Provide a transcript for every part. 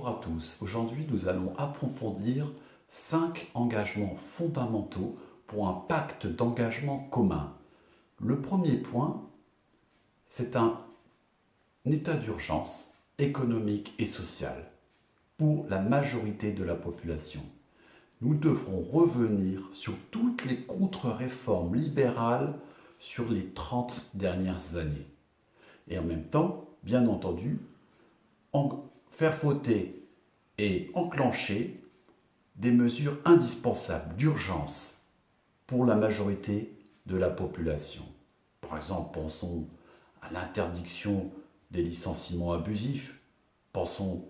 Bonjour à tous. Aujourd'hui, nous allons approfondir 5 engagements fondamentaux pour un pacte d'engagement commun. Le premier point, c'est un état d'urgence économique et social pour la majorité de la population. Nous devrons revenir sur toutes les contre-réformes libérales sur les 30 dernières années. Et en même temps, bien entendu, faire voter et enclencher des mesures indispensables d'urgence pour la majorité de la population. Par exemple, pensons à l'interdiction des licenciements abusifs, pensons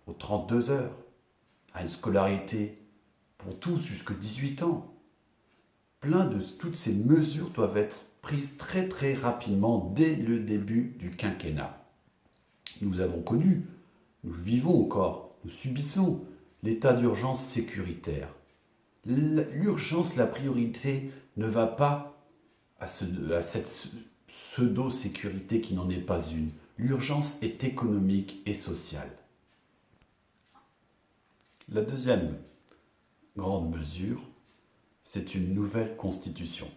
aux 32 heures, à une scolarité pour tous jusqu'à 18 ans. Toutes ces mesures doivent être prises très rapidement dès le début du quinquennat. Nous avons connu, nous vivons encore, nous subissons l'état d'urgence sécuritaire. L'urgence, la priorité ne va pas à cette pseudo-sécurité qui n'en est pas une. L'urgence est économique et sociale. La deuxième grande mesure, c'est une nouvelle constitution.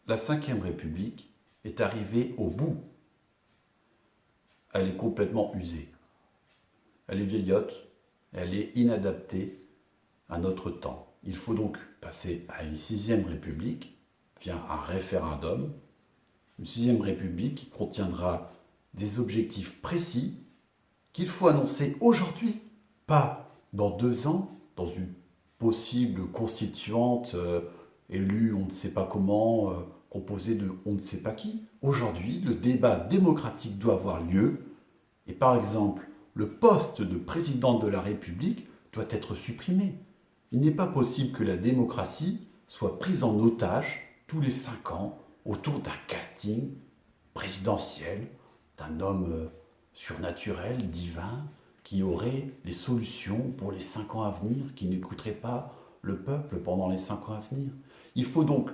La Ve République est arrivée au bout. Elle est complètement usée. Elle est vieillotte, elle est inadaptée à notre temps. Il faut donc passer à une 6e République via un référendum. Une 6e République qui contiendra des objectifs précis qu'il faut annoncer aujourd'hui, pas dans 2 ans, dans une possible constituante élue on ne sait pas comment, composée de on ne sait pas qui. Aujourd'hui, le débat démocratique doit avoir lieu et par exemple, le poste de président de la République doit être supprimé. Il n'est pas possible que la démocratie soit prise en otage tous les 5 ans autour d'un casting présidentiel, d'un homme surnaturel, divin, qui aurait les solutions pour les 5 ans à venir, qui n'écouterait pas le peuple pendant les 5 ans à venir. Il faut donc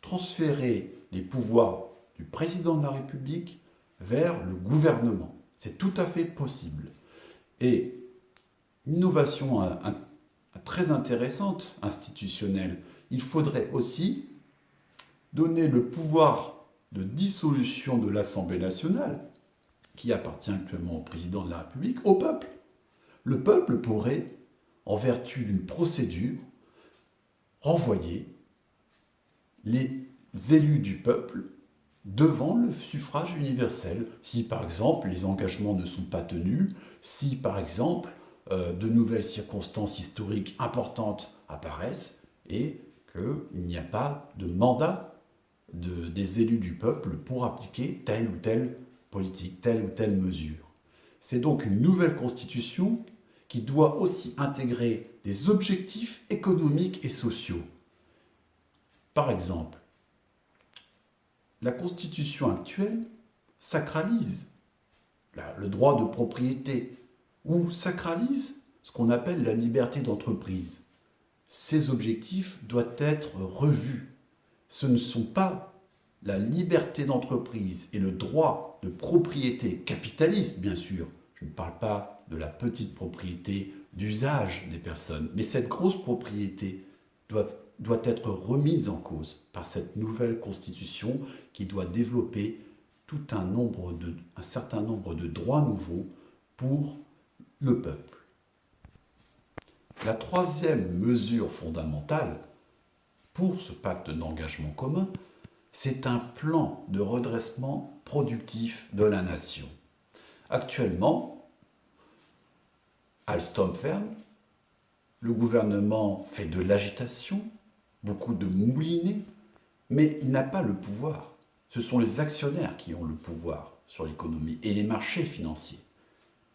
transférer les pouvoirs du président de la République vers le gouvernement. C'est tout à fait possible. Et une innovation très intéressante, institutionnelle, il faudrait aussi donner le pouvoir de dissolution de l'Assemblée nationale, qui appartient actuellement au président de la République, au peuple. Le peuple pourrait, en vertu d'une procédure, renvoyer les élus du peuple devant le suffrage universel, si par exemple les engagements ne sont pas tenus, si par exemple de nouvelles circonstances historiques importantes apparaissent et qu'il n'y a pas de mandat des élus du peuple pour appliquer telle ou telle politique, telle ou telle mesure. C'est donc une nouvelle constitution qui doit aussi intégrer des objectifs économiques et sociaux. Par exemple, la constitution actuelle sacralise le droit de propriété ou sacralise ce qu'on appelle la liberté d'entreprise. Ces objectifs doivent être revus. Ce ne sont pas la liberté d'entreprise et le droit de propriété capitaliste, bien sûr. Je ne parle pas de la petite propriété d'usage des personnes, mais cette grosse propriété doit être remise en cause par cette nouvelle constitution qui doit développer un certain nombre de droits nouveaux pour le peuple. La troisième mesure fondamentale pour ce pacte d'engagement commun, c'est un plan de redressement productif de la nation. Actuellement, Alstom ferme, le gouvernement fait de l'agitation, beaucoup de moulinets, mais il n'a pas le pouvoir. Ce sont les actionnaires qui ont le pouvoir sur l'économie et les marchés financiers.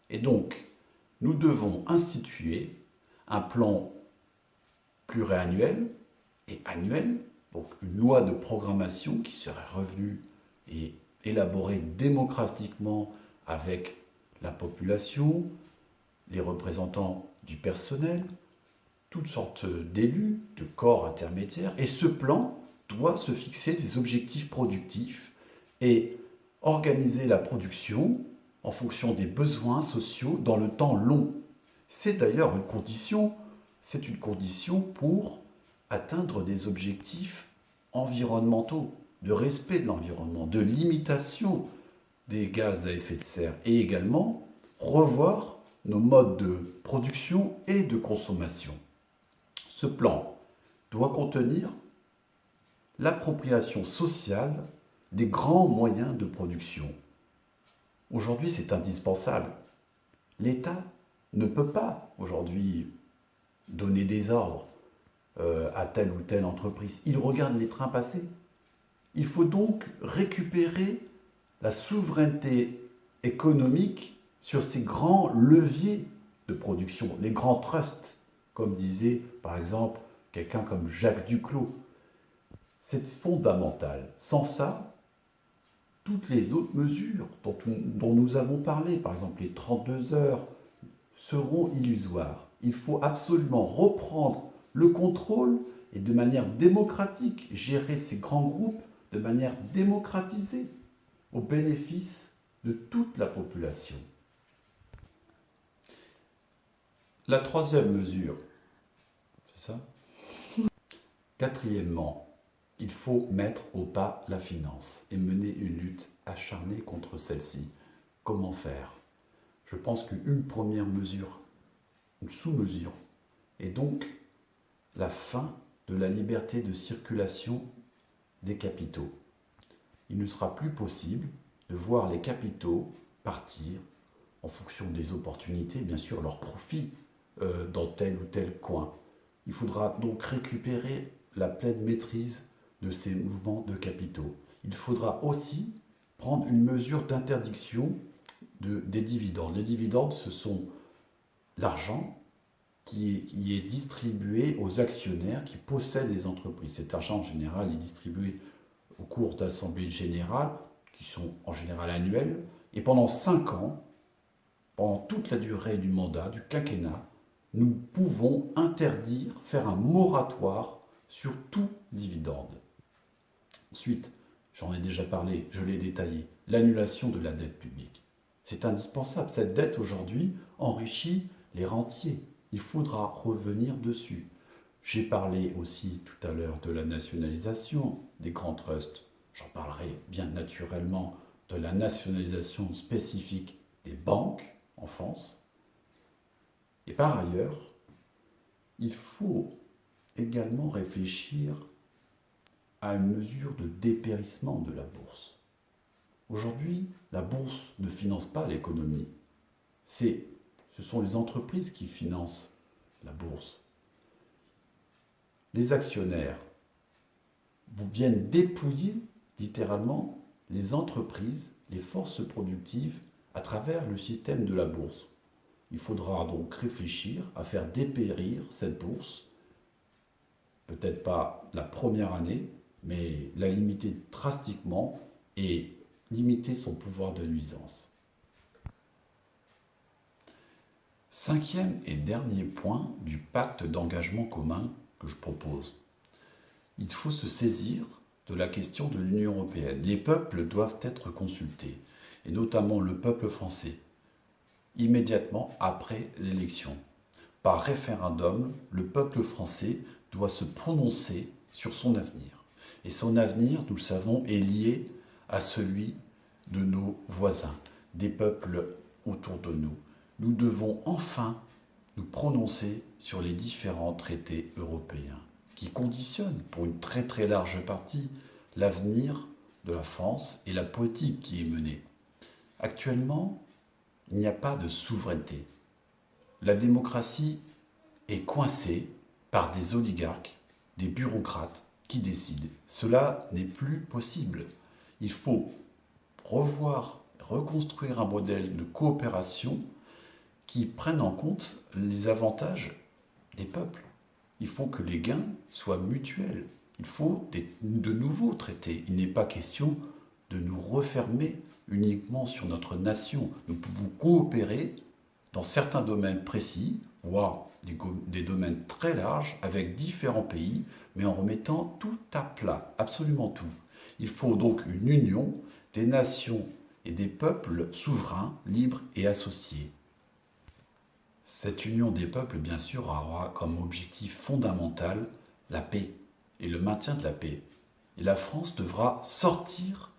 Et donc, nous devons instituer un plan pluriannuel et annuel, donc une loi de programmation qui serait revenue et élaborée démocratiquement avec la population, les représentants du personnel, toutes sortes d'élus, de corps intermédiaires, et ce plan doit se fixer des objectifs productifs et organiser la production en fonction des besoins sociaux dans le temps long. C'est d'ailleurs c'est une condition pour atteindre des objectifs environnementaux, de respect de l'environnement, de limitation des gaz à effet de serre et également revoir nos modes de production et de consommation. Ce plan doit contenir l'appropriation sociale des grands moyens de production. Aujourd'hui, c'est indispensable. L'État ne peut pas aujourd'hui donner des ordres à telle ou telle entreprise. Il regarde les trains passer. Il faut donc récupérer la souveraineté économique sur ces grands leviers de production, les grands trusts, comme disait par exemple quelqu'un comme Jacques Duclos. C'est fondamental. Sans ça, toutes les autres mesures dont nous avons parlé, par exemple les 32 heures, seront illusoires. Il faut absolument reprendre le contrôle et de manière démocratique, gérer ces grands groupes de manière démocratisée, au bénéfice de toute la population. La troisième mesure, c'est ça? Quatrièmement, il faut mettre au pas la finance et mener une lutte acharnée contre celle-ci. Comment faire? Je pense qu'une première mesure, une sous-mesure, est donc la fin de la liberté de circulation des capitaux. Il ne sera plus possible de voir les capitaux partir en fonction des opportunités, bien sûr, leur profit dans tel ou tel coin. Il faudra donc récupérer la pleine maîtrise de ces mouvements de capitaux. Il faudra aussi prendre une mesure d'interdiction des dividendes. Les dividendes, ce sont l'argent qui est distribué aux actionnaires qui possèdent les entreprises. Cet argent, en général, est distribué au cours d'assemblées générales, qui sont en général annuelles, et pendant 5 ans, pendant toute la durée du mandat, du quinquennat, nous pouvons interdire, faire un moratoire sur tout dividende. Ensuite, j'en ai déjà parlé, je l'ai détaillé, l'annulation de la dette publique. C'est indispensable. Cette dette, aujourd'hui, enrichit les rentiers. Il faudra revenir dessus. J'ai parlé aussi tout à l'heure de la nationalisation des grands trusts. J'en parlerai bien naturellement de la nationalisation spécifique des banques en France. Et par ailleurs, il faut également réfléchir à une mesure de dépérissement de la bourse. Aujourd'hui, la bourse ne finance pas l'économie. Ce sont les entreprises qui financent la bourse. Les actionnaires viennent dépouiller littéralement les entreprises, les forces productives à travers le système de la bourse. Il faudra donc réfléchir à faire dépérir cette bourse, peut-être pas la première année, mais la limiter drastiquement et limiter son pouvoir de nuisance. Cinquième et dernier point du pacte d'engagement commun que je propose. Il faut se saisir de la question de l'Union européenne. Les peuples doivent être consultés, et notamment le peuple français, immédiatement après l'élection. Par référendum, le peuple français doit se prononcer sur son avenir. Et son avenir, nous le savons, est lié à celui de nos voisins, des peuples autour de nous. Nous devons enfin nous prononcer sur les différents traités européens qui conditionnent pour une très très large partie l'avenir de la France et la politique qui est menée. Actuellement, il n'y a pas de souveraineté. La démocratie est coincée par des oligarques, des bureaucrates qui décident. Cela n'est plus possible. Il faut reconstruire un modèle de coopération qui prenne en compte les avantages des peuples. Il faut que les gains soient mutuels. Il faut de nouveaux traités. Il n'est pas question de nous refermer uniquement sur notre nation. Nous pouvons coopérer dans certains domaines précis, voire des domaines très larges, avec différents pays, mais en remettant tout à plat, absolument tout. Il faut donc une union des nations et des peuples souverains, libres et associés. Cette union des peuples, bien sûr, aura comme objectif fondamental la paix et le maintien de la paix. Et la France devra sortir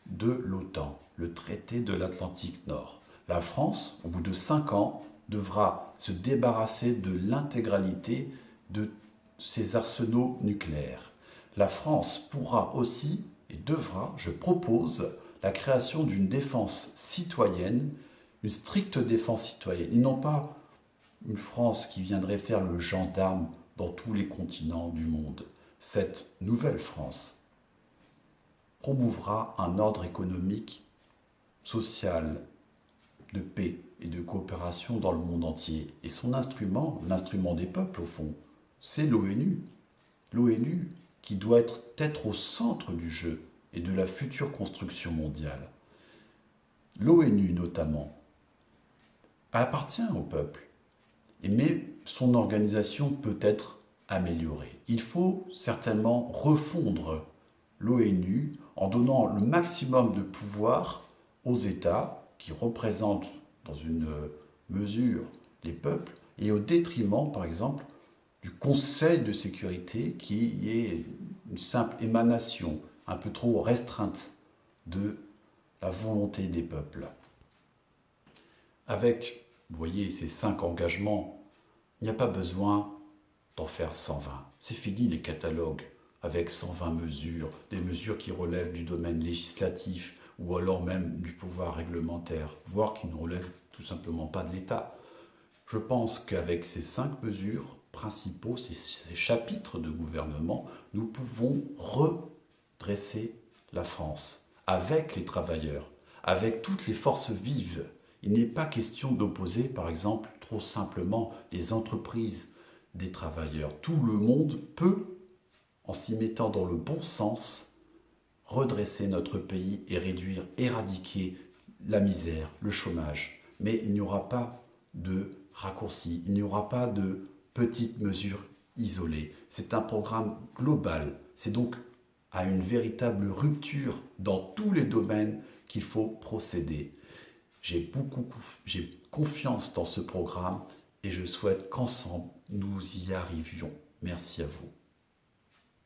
de l'OTAN, le traité de l'Atlantique Nord. La France, au bout de 5 ans, devra se débarrasser de l'intégralité de ses arsenaux nucléaires. La France pourra aussi et devra, je propose, la création d'une défense citoyenne, une stricte défense citoyenne, et non pas une France qui viendrait faire le gendarme dans tous les continents du monde. Cette nouvelle France promouvra un ordre économique, social, de paix et de coopération dans le monde entier. Et son instrument, l'instrument des peuples au fond, c'est l'ONU. L'ONU qui doit être au centre du jeu et de la future construction mondiale. L'ONU notamment appartient au peuple, mais son organisation peut être améliorée. Il faut certainement refondre l'ONU en donnant le maximum de pouvoir aux États qui représentent dans une mesure les peuples et au détriment, par exemple, du Conseil de sécurité qui est une simple émanation un peu trop restreinte de la volonté des peuples. Avec, vous voyez, ces 5 engagements, il n'y a pas besoin d'en faire 120. C'est fini les catalogues avec 120 mesures, des mesures qui relèvent du domaine législatif ou alors même du pouvoir réglementaire, voire qui ne relèvent tout simplement pas de l'État. Je pense qu'avec ces 5 mesures principaux, ces chapitres de gouvernement, nous pouvons redresser la France avec les travailleurs, avec toutes les forces vives. Il n'est pas question d'opposer, par exemple, trop simplement les entreprises des travailleurs. Tout le monde peut, en s'y mettant dans le bon sens, redresser notre pays et réduire, éradiquer la misère, le chômage. Mais il n'y aura pas de raccourcis, il n'y aura pas de petites mesures isolées. C'est un programme global. C'est donc à une véritable rupture dans tous les domaines qu'il faut procéder. J'ai confiance dans ce programme et je souhaite qu'ensemble nous y arrivions. Merci à vous.